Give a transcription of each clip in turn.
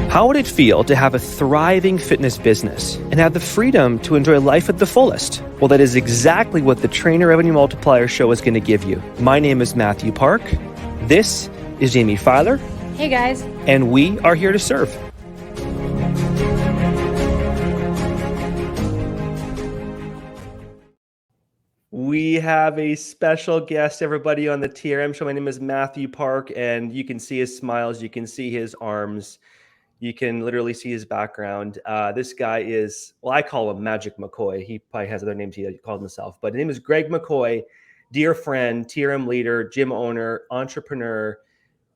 How would it feel to have a thriving fitness business and have the freedom to enjoy life at the fullest? Well, that is exactly what the Trainer Revenue Multiplier Show is going to give you. My name is Mathew Park. This is Jaime Filer. Hey guys. And we are here to serve. We have a special guest, everybody, on the TRM Show. My name is Mathew Park, and you can see his smiles. You can see his arms. You can literally see his background. This guy is, well, I call him Magic McCoy. He probably has other names he called himself, but his name is Greg McCoy, dear friend, TRM leader, gym owner, entrepreneur,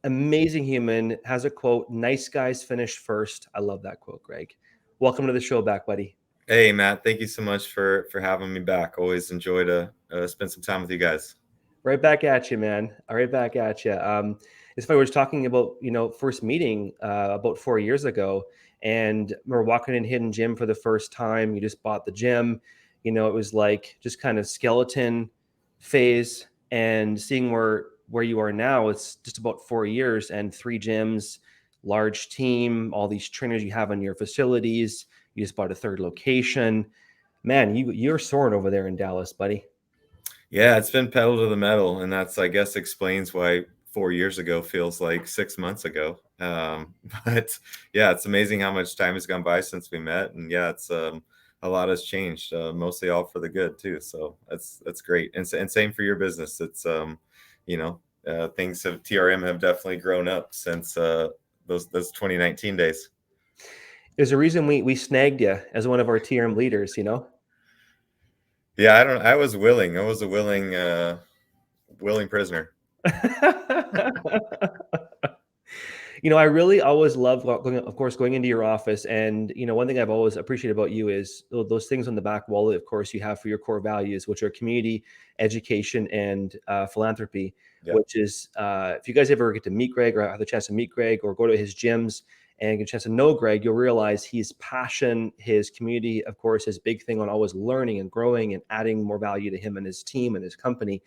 amazing human, has a quote, "Nice guys finish first." I love that quote, Greg. Welcome to the show back, buddy. Hey, Matt. Thank you so much for having me back. Always enjoy to spend some time with you guys. Right back at you, man. Right back at you. It's funny, we were talking about, first meeting about 4 years ago, and we're walking in Hidden Gym for the first time. You just bought the gym. It was like just kind of skeleton phase, and seeing where you are now, it's just about 4 years and 3 gyms, large team, all these trainers you have on your facilities. You just bought a 3rd location. Man, you're soaring over there in Dallas, buddy. Yeah, it's been pedal to the metal, and that's, I guess, explains why 4 years ago feels like 6 months ago. But yeah, it's amazing how much time has gone by since we met, and yeah, it's a lot has changed, mostly all for the good too. So that's great, and same for your business. It's things have TRM have definitely grown up since those 2019 days. There's a reason we snagged you as one of our TRM leaders, Yeah, I was willing. I was a willing prisoner. I really always love going into your office. And, one thing I've always appreciated about you is those things on the back wall, of course, you have for your core values, which are community, education, and philanthropy, Yep. which is, if you guys ever get to meet Greg or have the chance to meet Greg or go to his gyms and get a chance to know Greg, you'll realize his passion, his community, of course, his big thing on always learning and growing and adding more value to him and his team and his company,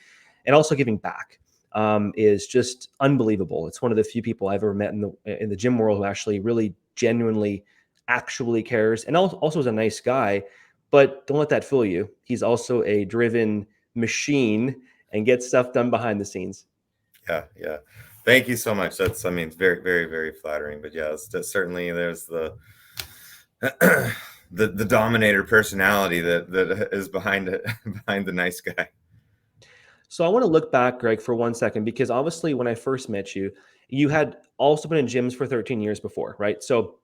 and also giving back. Is just unbelievable. It's one of the few people I've ever met in the gym world who actually really genuinely actually cares, and also is a nice guy. But don't let that fool you. He's also a driven machine and gets stuff done behind the scenes. Yeah. Thank you so much. It's very, very, very flattering. But yeah, certainly there's the the dominator personality that is behind the nice guy. So I want to look back, Greg, for 1 second, because obviously when I first met you, you had also been in gyms for 13 years before, right? So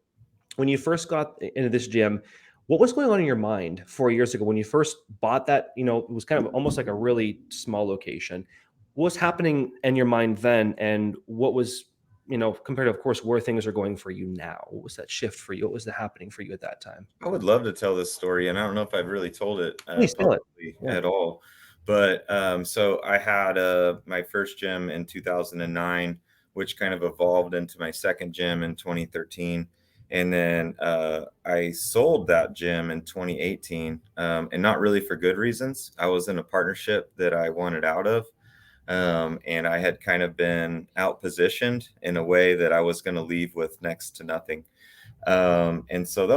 when you first got into this gym, what was going on in your mind 4 years ago when you first bought that? It was kind of almost like a really small location. What was happening in your mind then, and what was, compared to, of course, where things are going for you now? What was that shift for you? What was happening for you at that time? I would love to tell this story, and I don't know if I've really told it Please tell it. at all. But so I had my first gym in 2009, which kind of evolved into my second gym in 2013. And then I sold that gym in 2018, and not really for good reasons. I was in a partnership that I wanted out of. And I had kind of been outpositioned in a way that I was going to leave with next to nothing. And so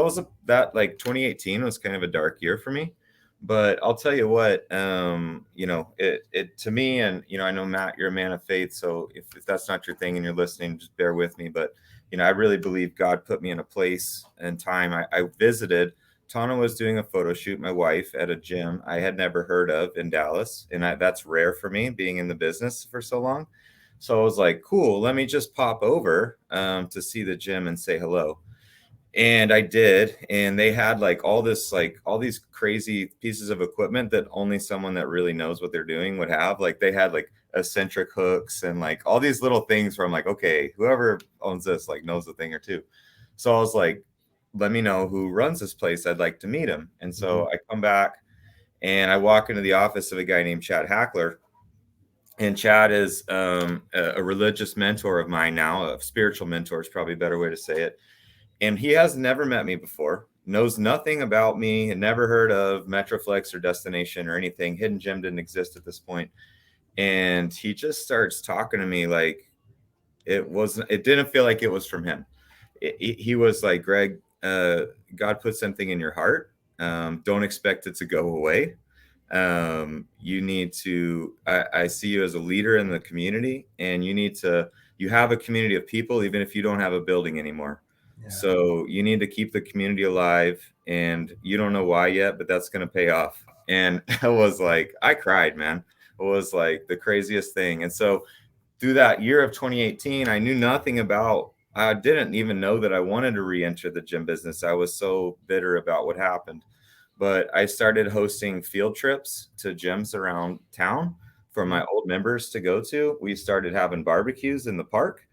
that 2018 was kind of a dark year for me. But I'll tell you what, it to me, and, I know, Matt, you're a man of faith. So if that's not your thing and you're listening, just bear with me. But, I really believe God put me in a place and time. I visited. Tana was doing a photo shoot, my wife, at a gym I had never heard of in Dallas. And that's rare for me, being in the business for so long. So I was like, cool, let me just pop over to see the gym and say hello. And I did, and they had all these crazy pieces of equipment that only someone that really knows what they're doing would have. They had eccentric hooks and all these little things where I'm like, okay, whoever owns this knows a thing or two. So I was like, let me know who runs this place. I'd like to meet him. And so I come back and I walk into the office of a guy named Chad Hackler. And Chad is a religious mentor of mine now, a spiritual mentor is probably a better way to say it. And he has never met me before, knows nothing about me, had never heard of Metroflex or Destination or anything. Hidden Gym didn't exist at this point. And he just starts talking to me like it didn't feel like it was from him. he was like, Greg, God put something in your heart. Don't expect it to go away. You need to, I see you as a leader in the community, and you have a community of people, even if you don't have a building anymore. Yeah. So you need to keep the community alive, and you don't know why yet, but that's going to pay off. And I was like, I cried, man. It was like the craziest thing. And so through that year of 2018, I didn't even know that I wanted to re-enter the gym business. I was so bitter about what happened. But I started hosting field trips to gyms around town for my old members to go to. We started having barbecues in the park,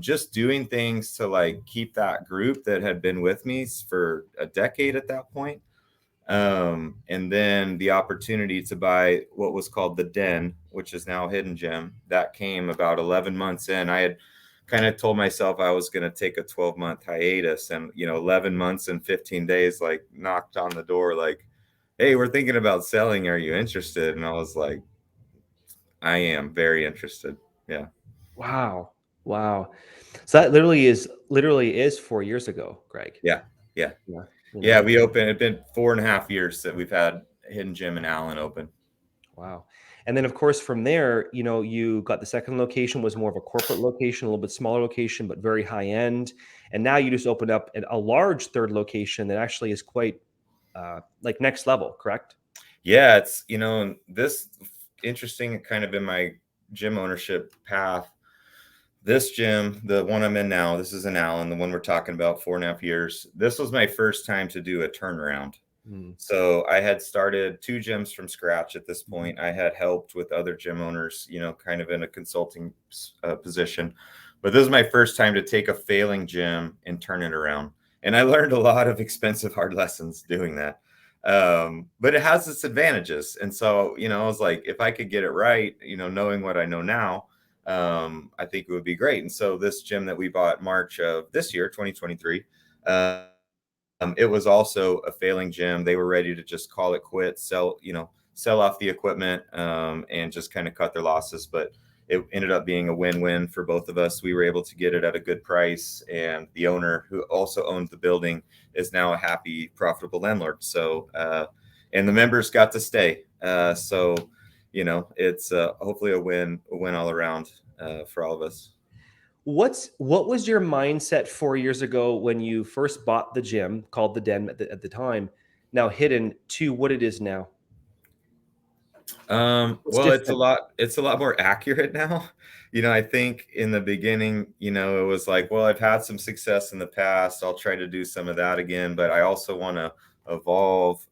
just doing things to like keep that group that had been with me for a decade at that point. And then the opportunity to buy what was called the Den, which is now Hidden Gym, that came about 11 months in. I had kind of told myself I was going to take a 12-month hiatus, and 11 months and 15 days like knocked on the door like, hey, we're thinking about selling, are you interested? And I was like, I am very interested. Yeah. Wow. Wow. So that literally is 4 years ago, Greg. Yeah. Yeah. Yeah. Yeah, it's been 4.5 years that we've had Hidden Gym in Allen open. Wow. And then of course from there, you got the second location was more of a corporate location, a little bit smaller location, but very high end. And now you just opened up a large third location that actually is quite like next level, correct? Yeah, it's, this interesting kind of in my gym ownership path. This gym, the one I'm in now, this is in Allen, the one we're talking about, 4.5 years. This was my first time to do a turnaround. Mm. So I had started 2 gyms from scratch at this point. I had helped with other gym owners, kind of in a consulting position. But this is my first time to take a failing gym and turn it around. And I learned a lot of expensive, hard lessons doing that. But it has its advantages. And so, I was like, if I could get it right, knowing what I know now, I think it would be great. And so this gym that we bought March of this year, 2023, it was also a failing gym. They were ready to just call it quits, sell off the equipment, and just kind of cut their losses. But it ended up being a win-win for both of us. We were able to get it at a good price, and the owner, who also owned the building, is now a happy, profitable landlord. So, and the members got to stay. So, it's hopefully a win all around for all of us. What was your mindset 4 years ago when you first bought the gym called the Den at the time, now Hidden, to what it is now? What's Well, different? it's a lot more accurate now. I think in the beginning, it was like, well, I've had some success in the past. I'll try to do some of that again, but I also want to evolve.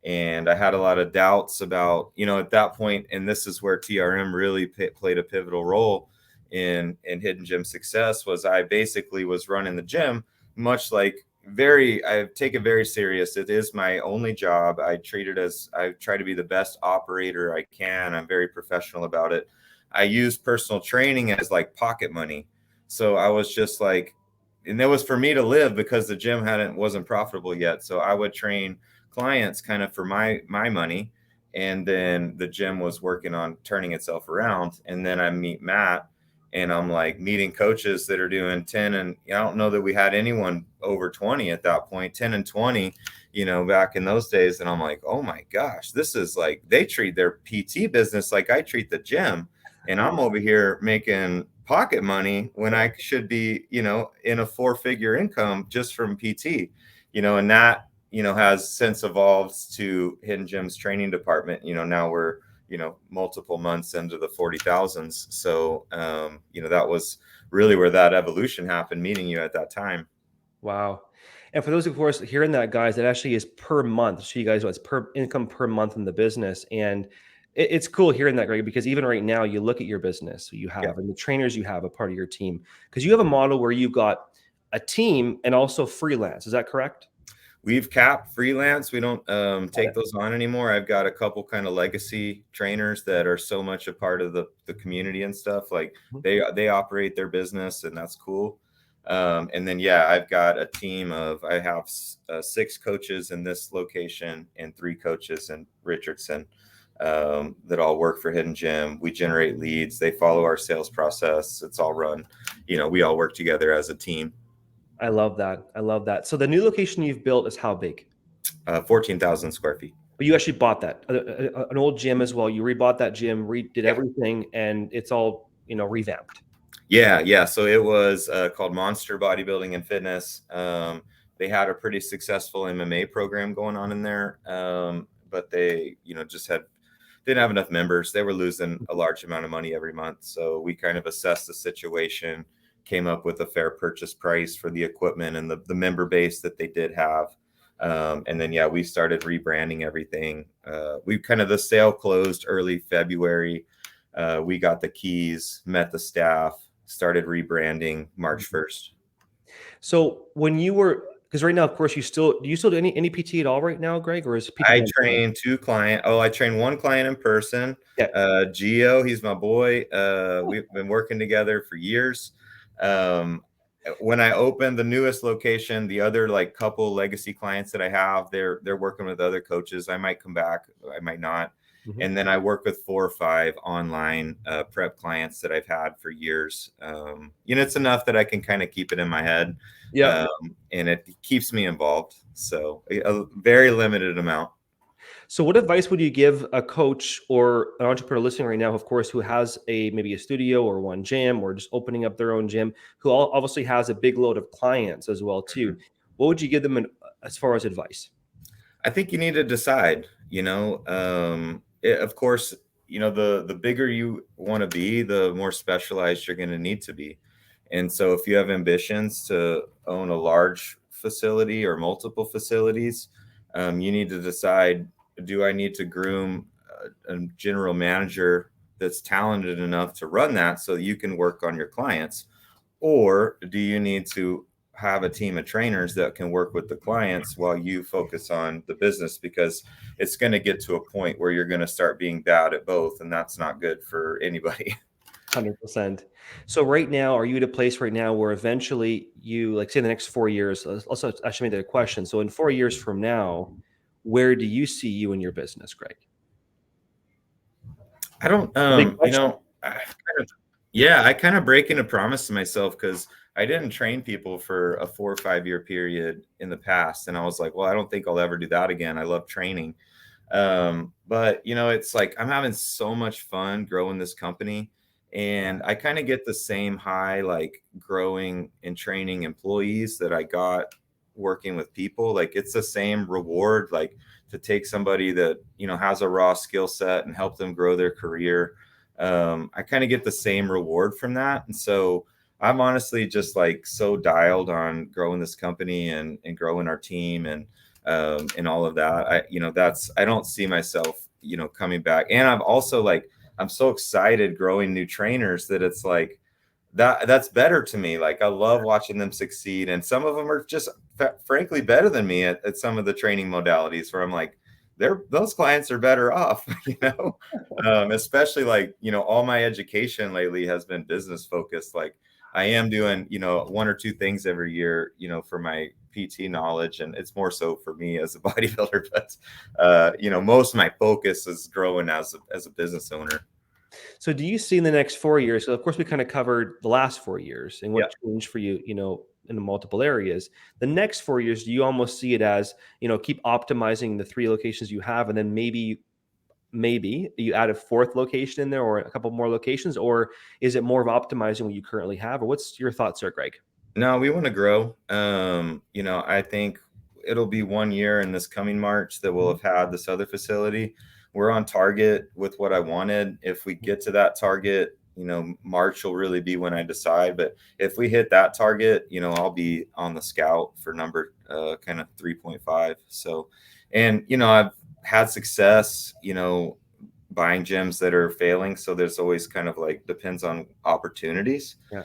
And I had a lot of doubts about, at that point, and this is where TRM really played a pivotal role in Hidden Gym success. Was I basically was running the gym much like I take it very serious. It is my only job. I treat it as I try to be the best operator I can. I'm very professional about it. I use personal training as like pocket money. So I was just like, and that was for me to live because the gym wasn't profitable yet. So I would train clients kind of for my money. And then the gym was working on turning itself around. And then I meet Matt, and I'm like meeting coaches that are doing 10, and I don't know that we had anyone over 20 at that point, 10 and 20, back in those days. And I'm like, oh my gosh, this is like, they treat their PT business like I treat the gym. And I'm over here making pocket money when I should be, in a 4-figure income just from PT, and that, has since evolved to Hidden Gym's training department. Now we're, multiple months into the 40,000s. So, that was really where that evolution happened, meeting you at that time. Wow. And for those, of course, hearing that, guys, that actually is per month. So you guys know it's per income per month in the business. And it's cool hearing that, Greg, because even right now, you look at your business you have and the trainers you have a part of your team, because you have a model where you've got a team and also freelance. Is that correct? We've capped freelance. We don't take those on anymore. I've got a couple kind of legacy trainers that are so much a part of the community and stuff. Like they operate their business, and that's cool. And then, I've got a team I have 6 coaches in this location and 3 coaches in Richardson. that all work for Hidden Gym. We generate leads. They follow our sales process. It's all run. We all work together as a team. I love that. I love that. So the new location you've built is how big? 14,000 square feet. But you actually bought that, an old gym as well. You rebought that gym, redid everything, and it's all, revamped. Yeah. So it was called Monster Bodybuilding and Fitness. They had a pretty successful MMA program going on in there, but they, just didn't have enough members. They were losing a large amount of money every month. So we kind of assessed the situation, came up with a fair purchase price for the equipment and the member base that they did have. And then, we started rebranding everything. The sale closed early February. We got the keys, met the staff, started rebranding March 1st. So when you were, because right now, of course, do you still do any PT at all right now, Greg, or is PT? I train two clients. I train one client in person. Yeah. Gio, he's my boy. We've been working together for years. When I opened the newest location, the other couple legacy clients that I have, they're working with other coaches. I might come back, I might not. Mm-hmm. And then I work with 4 or 5 online prep clients that I've had for years. It's enough that I can kind of keep it in my head. Yeah. And it keeps me involved. So a very limited amount. So what advice would you give a coach or an entrepreneur listening right now, of course, who has maybe a studio or one gym or just opening up their own gym, who obviously has a big load of clients as well too? Mm-hmm. What would you give them as far as advice? I think you need to decide, of course, the bigger you want to be, the more specialized you're going to need to be. And so if you have ambitions to own a large facility or multiple facilities, you need to decide, do I need to groom a general manager that's talented enough to run that so you can work on your clients? Or do you need to have a team of trainers that can work with the clients while you focus on the business? Because it's going to get to a point where you're going to start being bad at both, and that's not good for anybody. 100%. So right now, are you at a place right now where eventually you, say in the next 4 years, also actually made that a question. So in 4 years from now, where do you see you in your business, Greg? I don't, I kind of breaking a promise to myself, because I didn't train people for a 4 or 5 year period in the past. And I was like, well, I don't think I'll ever do that again. I love training. But it's like, I'm having so much fun growing this company, and I kind of get the same high, growing and training employees that I got working with people. It's the same reward, to take somebody that, has a raw skill set and help them grow their career. I kind of get the same reward from that. And so I'm honestly just so dialed on growing this company and growing our team and all of that. I don't see myself, coming back. And I'm also I'm so excited growing new trainers that it's that's better to me. I love watching them succeed. And some of them are just frankly better than me at some of the training modalities, where I'm those clients are better off, especially all my education lately has been business focused. I am doing, 1 or 2 things every year, for my PT knowledge, and it's more so for me as a bodybuilder, but most of my focus is growing as a business owner. So do you see in the next 4 years, so of course we kind of covered the last 4 years and what changed for you, in multiple areas. The next 4 years, do you almost see it as, keep optimizing the 3 locations you have, and then maybe you add a 4th location in there or a couple more locations? Or is it more of optimizing what you currently have? Or what's your thoughts there, Greg? No, we want to grow. I think it'll be 1 year in this coming March that we'll have had this other facility. We're on target with what I wanted. If we get to that target, March will really be when I decide. But if we hit that target, I'll be on the scout for number kind of 3.5. So, and, I've had success, buying gyms that are failing. So there's always kind of depends on opportunities. Yeah.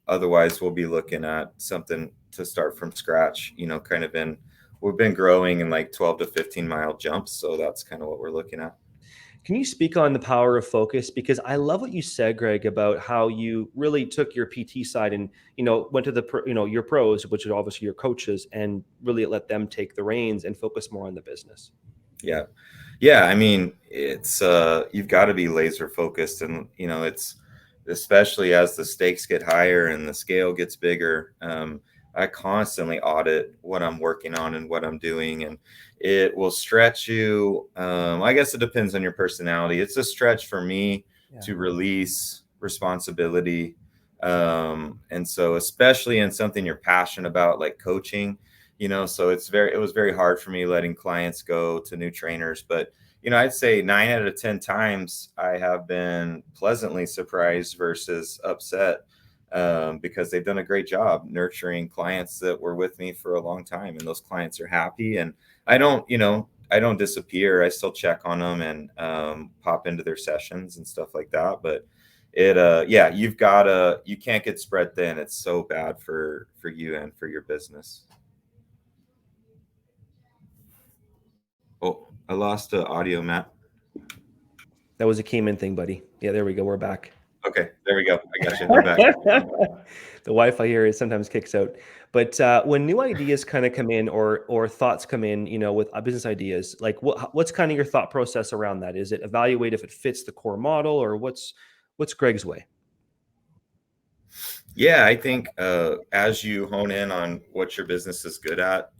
Otherwise, we'll be looking at something to start from scratch, we've been growing in 12 to 15 mile jumps. So that's kind of what we're looking at. Can you speak on the power of focus? Because I love what you said, Greg, about how you really took your PT side and, went to your pros, which are obviously your coaches, and really let them take the reins and focus more on the business. Yeah. Yeah, I mean, it's you've got to be laser focused, and it's especially as the stakes get higher and the scale gets bigger. I constantly audit what I'm working on and what I'm doing, and it will stretch you. I guess it depends on your personality. It's a stretch for me to release responsibility, and so especially in something you're passionate about, like coaching. So it was very hard for me letting clients go to new trainers, but I'd say 9 out of 10 times I have been pleasantly surprised versus upset, because they've done a great job nurturing clients that were with me for a long time, and those clients are happy. And I don't disappear. I still check on them and pop into their sessions and stuff like that. But yeah, you can't get spread thin. It's so bad for you and for your business. Oh, I lost the audio, Matt. That was a Cayman thing, buddy. Yeah, there we go. We're back. Okay, there we go. I got you. We're back. The Wi-Fi here sometimes kicks out. But when new ideas kind of come in, or thoughts come in, with business ideas, like what's kind of your thought process around that? Is it evaluate if it fits the core model, or what's Greg's way? Yeah, I think as you hone in on what your business is good at,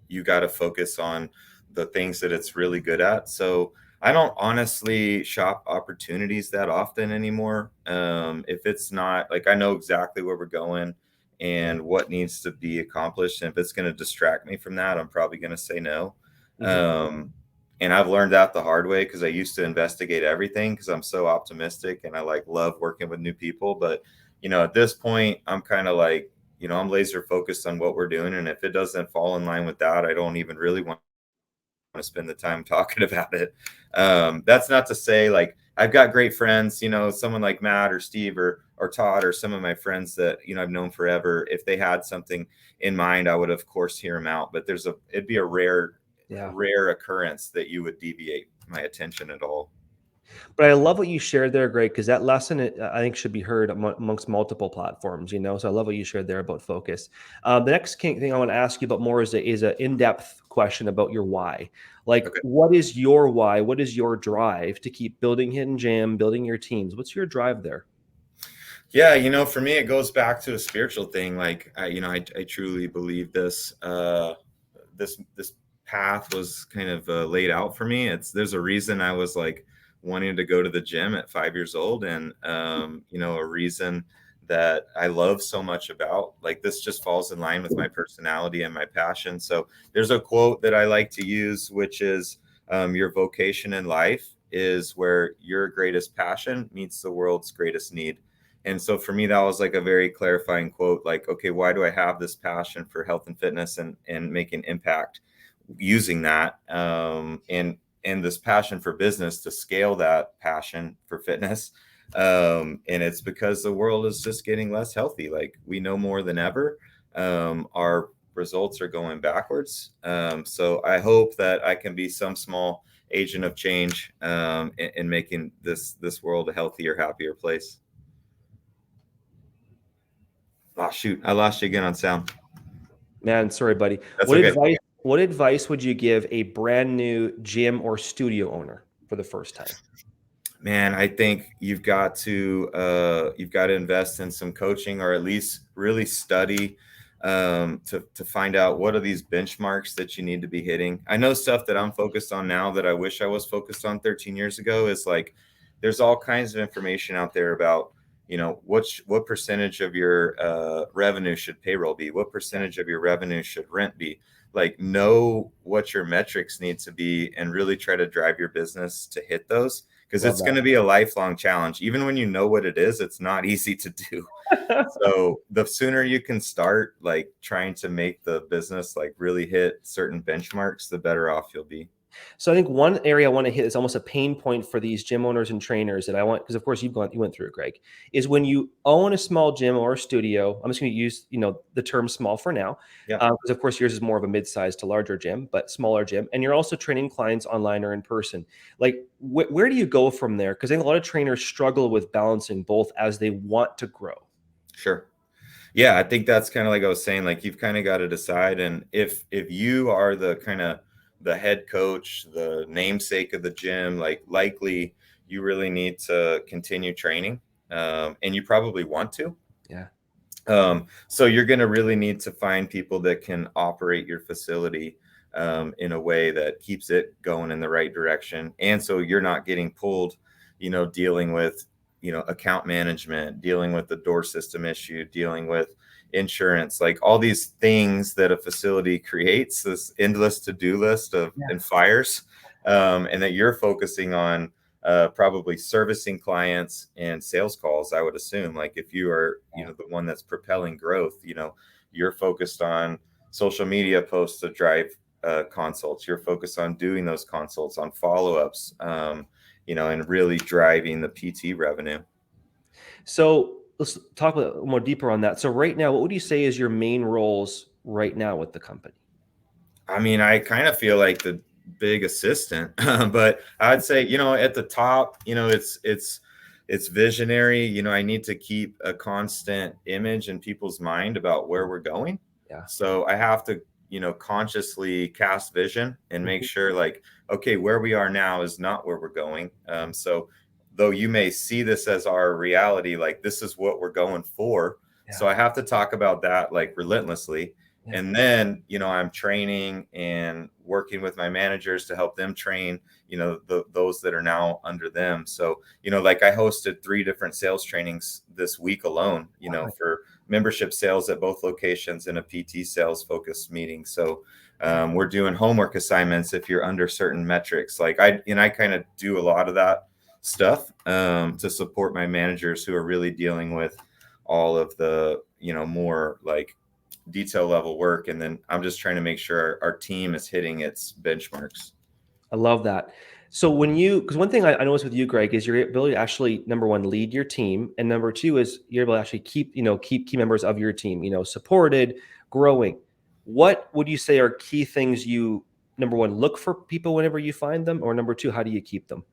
you got to focus on the things that it's really good at. So I don't honestly shop opportunities that often anymore. If it's not like, I know exactly where we're going and what needs to be accomplished, and if it's going to distract me from that, I'm probably going to say no. And I've learned that the hard way, because I used to investigate everything because I'm so optimistic and I love working with new people. But at this point, I'm kind of like, I'm laser focused on what we're doing. And if it doesn't fall in line with that, I don't even really want to spend the time talking about it. That's not to say, like, I've got great friends, someone like Matt or Steve or Todd, or some of my friends that, I've known forever. If they had something in mind, I would, of course, hear them out. But it'd be a rare occurrence that you would deviate my attention at all. But I love what you shared there, Greg, because that lesson, I think, should be heard amongst multiple platforms. So I love what you shared there about focus. The next thing I want to ask you about more is an in-depth question about your why. Like, Okay. What is your why? What is your drive to keep building Hidden Gem, building your teams? What's your drive there? Yeah, for me, it goes back to a spiritual thing. Like, I truly believe this. This path was kind of laid out for me. There's a reason I was like wanting to go to the gym at 5 years old, and a reason that I love so much about, like, this just falls in line with my personality and my passion. So there's a quote that I like to use, which is, your vocation in life is where your greatest passion meets the world's greatest need. And so for me, that was like a very clarifying quote. Like, okay, why do I have this passion for health and fitness and making impact using that, and this passion for business to scale that passion for fitness? And it's because the world is just getting less healthy. Like, we know more than ever. Our results are going backwards. So I hope that I can be some small agent of change, in making this world a healthier, happier place. Oh, shoot. I lost you again on sound. Man, sorry, buddy. That's okay. What advice would you give a brand new gym or studio owner for the first time? Man, I think you've got to invest in some coaching, or at least really study, to find out what are these benchmarks that you need to be hitting. I know stuff that I'm focused on now that I wish I was focused on 13 years ago is like, there's all kinds of information out there about, what percentage of your revenue should payroll be? What percentage of your revenue should rent be? Like, know what your metrics need to be and really try to drive your business to hit those, because it's going to be a lifelong challenge. Even when you know what it is, it's not easy to do. So the sooner you can start, like, trying to make the business like really hit certain benchmarks, the better off you'll be. So I think one area I want to hit is almost a pain point for these gym owners and trainers that I want, because of course you went through it, Greg, is when you own a small gym or a studio. I'm just going to use the term small for now, Yeah. because of course yours is more of a mid-sized to larger gym, but smaller gym, and you're also training clients online or in person. Like, where do you go from there? Because I think a lot of trainers struggle with balancing both as they want to grow. Sure. Yeah, I think that's kind of like I was saying, like, you've kind of got to decide. And if you are the kind of the head coach, the namesake of the gym, like likely you really need to continue training, and you probably want to. Yeah. So you're going to really need to find people that can operate your facility in a way that keeps it going in the right direction. And so you're not getting pulled, dealing with, account management, dealing with the door system issue, dealing with insurance, like all these things that a facility creates, this endless to-do list of and fires, and that you're focusing on probably servicing clients and sales calls. I would assume, like if you are, the one that's propelling growth, you're focused on social media posts to drive consults. You're focused on doing those consults, on follow-ups, and really driving the PT revenue. So let's talk a little more deeper on that. So right now, what would you say is your main roles right now with the company? I mean, I kind of feel like the big assistant, but I'd say, at the top, it's visionary. I need to keep a constant image in people's mind about where we're going. Yeah. So I have to, consciously cast vision and make sure like, okay, where we are now is not where we're going. So though you may see this as our reality, like this is what we're going for. Yeah. So I have to talk about that like relentlessly. Yeah. And then, I'm training and working with my managers to help them train, those that are now under them. So, like I hosted 3 different sales trainings this week alone, for membership sales at both locations and a PT sales focused meeting. So we're doing homework assignments if you're under certain metrics. Like I kind of do a lot of that stuff to support my managers who are really dealing with all of the, more like detail level work. And then I'm just trying to make sure our team is hitting its benchmarks. I love that. So because one thing I noticed with you, Greg, is your ability to actually, number one, lead your team. And number two is you're able to actually keep key members of your team, supported, growing. What would you say are key things you, number one, look for people whenever you find them? Or number two, how do you keep them?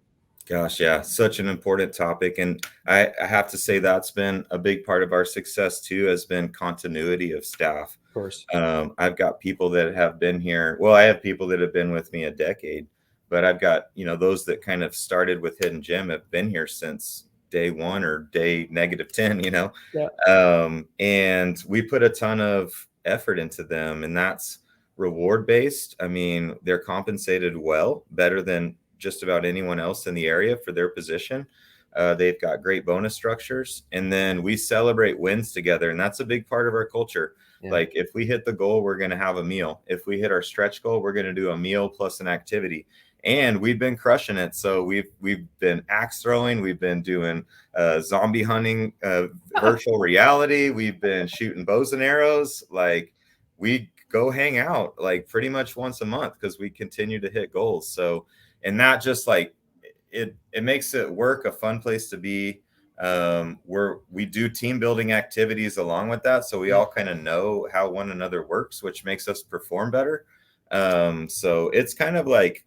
Gosh, yeah, such an important topic. And I have to say that's been a big part of our success too, has been continuity of staff. Of course. I've got people that have been here. Well, I have people that have been with me a decade, but I've got, those that kind of started with Hidden Gem have been here since day 1 or day -10, Yeah. And we put a ton of effort into them, and that's reward based. I mean, they're compensated well, better than just about anyone else in the area for their position. They've got great bonus structures, and then we celebrate wins together. And that's a big part of our culture. Yeah. Like if we hit the goal, we're going to have a meal. If we hit our stretch goal, we're going to do a meal plus an activity. And we've been crushing it. So we've been axe throwing. We've been doing zombie hunting, virtual reality. We've been shooting bows and arrows. Like we go hang out like pretty much once a month because we continue to hit goals. So, and that just like it makes it work a fun place to be. We do team building activities along with that, so we all kind of know how one another works, which makes us perform better. So it's kind of like,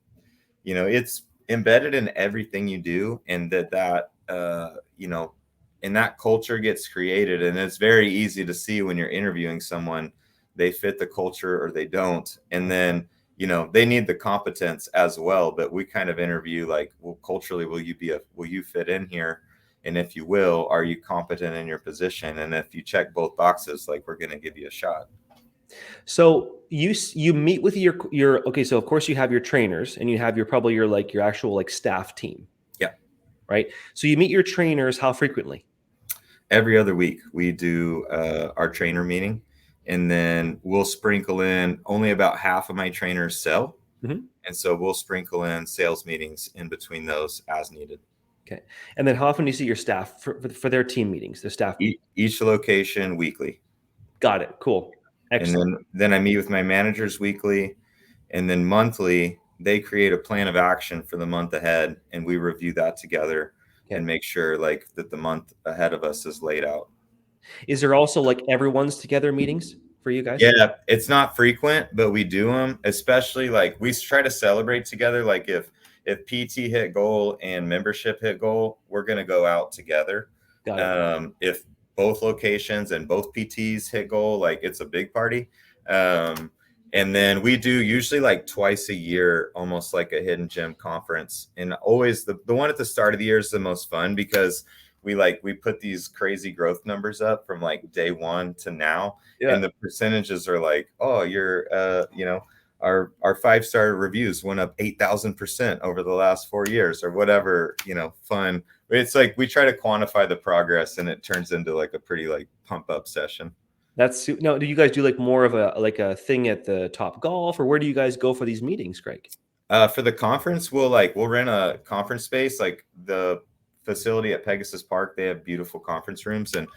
it's embedded in everything you do, and that and that culture gets created. And it's very easy to see when you're interviewing someone, they fit the culture or they don't. And then they need the competence as well, but we kind of interview like, well, culturally, will you fit in here? And if you will, are you competent in your position? And if you check both boxes, like we're going to give you a shot. So you meet with your okay. So of course you have your trainers and you have your actual like staff team. Yeah. Right. So you meet your trainers how frequently? Every other week we do our trainer meeting. And then we'll sprinkle in, only about half of my trainers sell. Mm-hmm. And so we'll sprinkle in sales meetings in between those as needed. Okay. And then how often do you see your staff for their team meetings, the staff? Each location weekly. Got it. Cool. Excellent. And then I meet with my managers weekly, and then monthly they create a plan of action for the month ahead. And we review that together and make sure like that the month ahead of us is laid out. Is there also like everyone's together meetings for you guys? Yeah, it's not frequent, but we do them, especially like we try to celebrate together. Like if PT hit goal and membership hit goal, we're going to go out together. Got it. If both locations and both PTs hit goal, like it's a big party. And then we do usually like twice a year, almost like a hidden gem conference. And always the one at the start of the year is the most fun because we put these crazy growth numbers up from like day one to now. Yeah. And the percentages are like, oh, you're our 5-star reviews went up 8,000% over the last 4 years or whatever, fun. It's like we try to quantify the progress and it turns into like a pretty like pump up session. No, do you guys do like more of a thing at the Top Golf, or where do you guys go for these meetings, Greg? For the conference, we'll rent a conference space, like the facility at Pegasus Park. They have beautiful conference rooms, and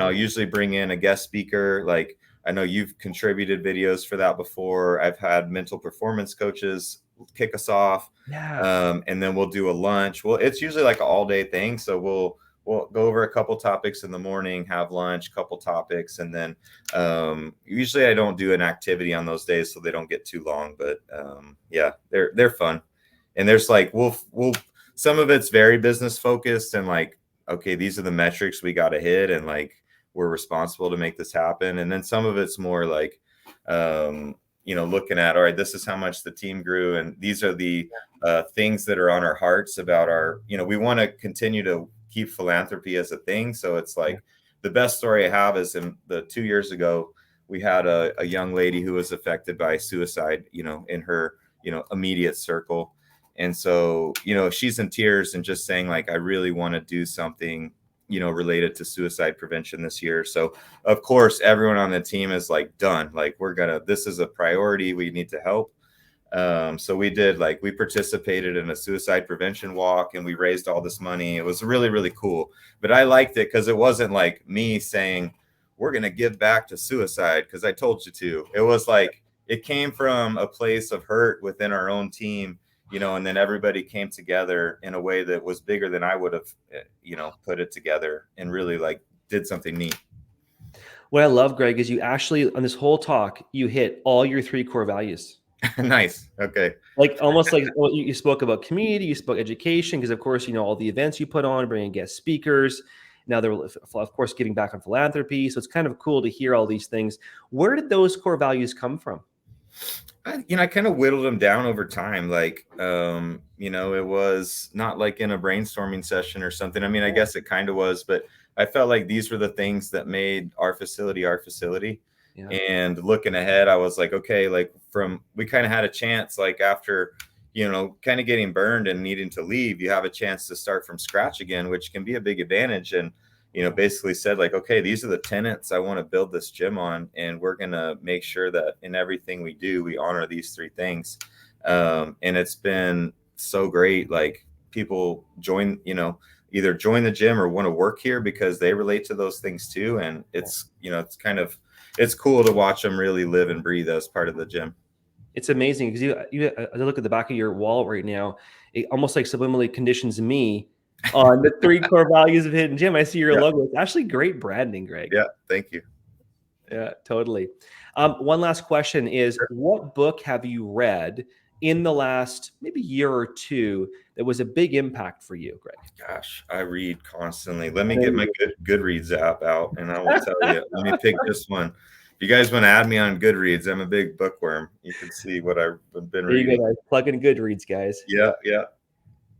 I'll usually bring in a guest speaker. Like I know you've contributed videos for that before. I've had mental performance coaches kick us off. Yeah. And then we'll do a lunch. Well, it's usually like an all day thing. So we'll go over a couple topics in the morning, have lunch, couple topics, and then usually I don't do an activity on those days so they don't get too long. But yeah, they're fun. And there's like we'll some of it's very business focused and like, okay, these are the metrics we got to hit and like we're responsible to make this happen. And then some of it's more like looking at, all right, this is how much the team grew, and these are the things that are on our hearts about our, we want to continue to keep philanthropy as a thing. So it's like the best story I have is in the 2 years ago, we had a young lady who was affected by suicide, in her, immediate circle. And so, she's in tears and just saying like, I really want to do something, related to suicide prevention this year. So of course, everyone on the team is like done, like this is a priority. We need to help. So we participated in a suicide prevention walk and we raised all this money. It was really, really cool. But I liked it because it wasn't like me saying, we're going to give back to suicide because I told you to. It was like, it came from a place of hurt within our own team, and then everybody came together in a way that was bigger than I would have, put it together and really like did something neat. What I love, Greg, is you actually, on this whole talk, you hit all your 3 core values. Nice. Okay. Like almost like what you spoke about community, you spoke education, because of course, all the events you put on, bringing guest speakers. Now they're, of course, giving back on philanthropy. So it's kind of cool to hear all these things. Where did those core values come from? I kind of whittled them down over time. Like, it was not like in a brainstorming session or something. I mean, I guess it kind of was, but I felt like these were the things that made our facility our facility. Yeah. And looking ahead, I was like, okay, like we kind of had a chance, like after, kind of getting burned and needing to leave, you have a chance to start from scratch again, which can be a big advantage. And, basically said like, okay, these are the tenets I want to build this gym on. And we're going to make sure that in everything we do, we honor these 3 things. And it's been so great. Like people join, either join the gym or want to work here because they relate to those things too. And it's, it's cool to watch them really live and breathe as part of the gym. It's amazing because you as I look at the back of your wall right now, it almost like subliminally conditions me on the 3 core values of Hidden Gym. I see your logo. It's actually great branding, Greg. Yeah, thank you. Yeah, totally. One last question is, what book have you read in the last maybe year or 2 that was a big impact for you, Greg? Gosh, I read constantly. Let me get my Goodreads app out and I will tell you. Let me pick this one. If you guys want to add me on Goodreads, I'm a big bookworm. You can see what I've been reading. There you go, guys. Plug in Goodreads, guys. Yeah.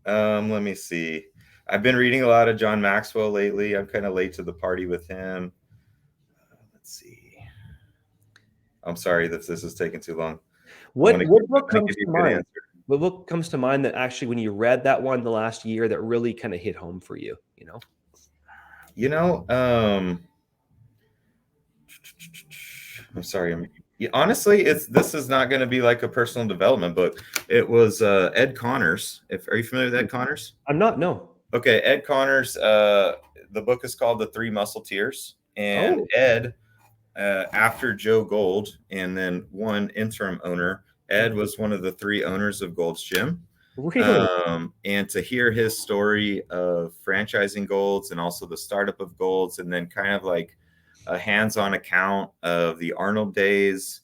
Let me see. I've been reading a lot of John Maxwell lately. I'm kind of late to the party with him. Let's see. I'm sorry that this is taking too long. What book comes to mind? What book comes to mind that actually, when you read that one the last year, that really kind of hit home for you? I'm sorry. Honestly, this is not going to be like a personal development book. It was Ed Connors. Are you familiar with Ed Connors? I'm not. No. Okay, Ed Connors. The book is called The 3 Muscleteers, and Ed, after Joe Gold and then one interim owner, Ed was one of the 3 owners of Gold's Gym. Really? And to hear his story of franchising Gold's and also the startup of Gold's, and then kind of like a hands-on account of the Arnold days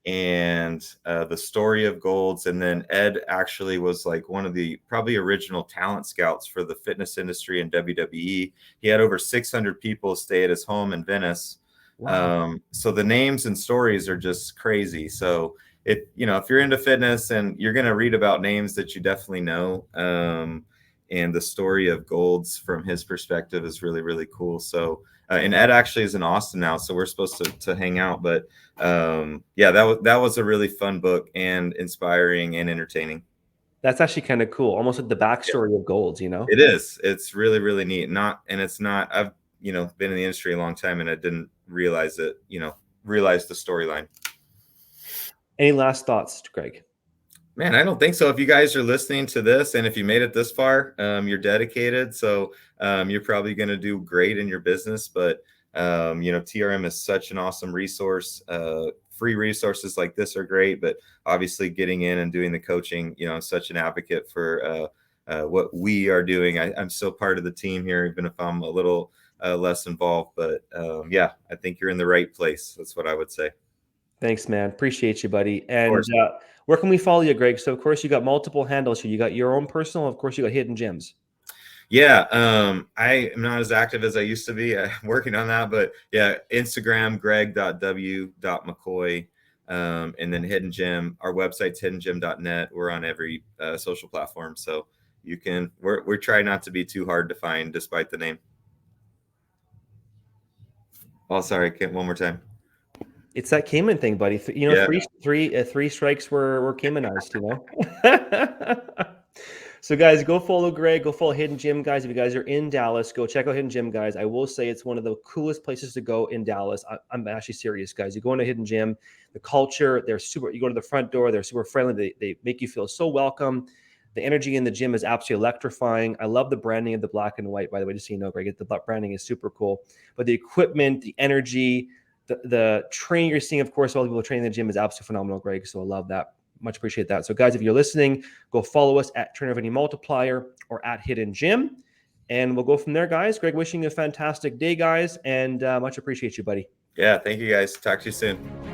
and the story of Gold's. And then Ed actually was like one of the probably original talent scouts for the fitness industry in WWE. He had over 600 people stay at his home in Venice. Wow. So the names and stories are just crazy. So if you're into fitness and you're going to read about names that you definitely know, and the story of Golds from his perspective is really, really cool. So, and Ed actually is in Austin now, so we're supposed to hang out. But yeah, that was a really fun book and inspiring and entertaining. That's actually kind of cool, almost like the backstory of Golds, you know? It is. It's really, really neat. It's not. I've been in the industry a long time, and I didn't realize it. Realize the storyline. Any last thoughts, Greg? Man, I don't think so. If you guys are listening to this and if you made it this far, you're dedicated. So you're probably going to do great in your business. But, TRM is such an awesome resource. Free resources like this are great. But obviously getting in and doing the coaching, I'm such an advocate for what we are doing. I'm still part of the team here, even if I'm a little less involved. But yeah, I think you're in the right place. That's what I would say. Thanks, man. Appreciate you, buddy. And where can we follow you, Greg? So, of course, you got multiple handles here. You got your own personal. Of course, you got Hidden Gems. Yeah, I am not as active as I used to be. I'm working on that. But yeah, Instagram, greg.w.mccoy. And then Hidden Gem. Our website's hiddengem.net. We're on every social platform. So you can, we're trying not to be too hard to find despite the name. Oh, sorry. One more time. It's that Cayman thing, buddy. Three strikes were Caymanized, So guys, go follow Greg, go follow Hidden Gem, guys. If you guys are in Dallas, go check out Hidden Gem, guys. I will say it's one of the coolest places to go in Dallas. I'm actually serious, guys. You go into Hidden Gem, the culture, you go to the front door, they're super friendly. They make you feel so welcome. The energy in the gym is absolutely electrifying. I love the branding of the black and white, by the way, just so you know, Greg. The branding is super cool. But the equipment, the energy, the training you're seeing, of course, all the people training in the gym is absolutely phenomenal, Greg. So I love that. Much appreciate that. So guys, if you're listening, go follow us at Trainer of Any Multiplier or at Hidden Gym. And we'll go from there, guys. Greg, wishing you a fantastic day, guys. And much appreciate you, buddy. Yeah, thank you, guys. Talk to you soon.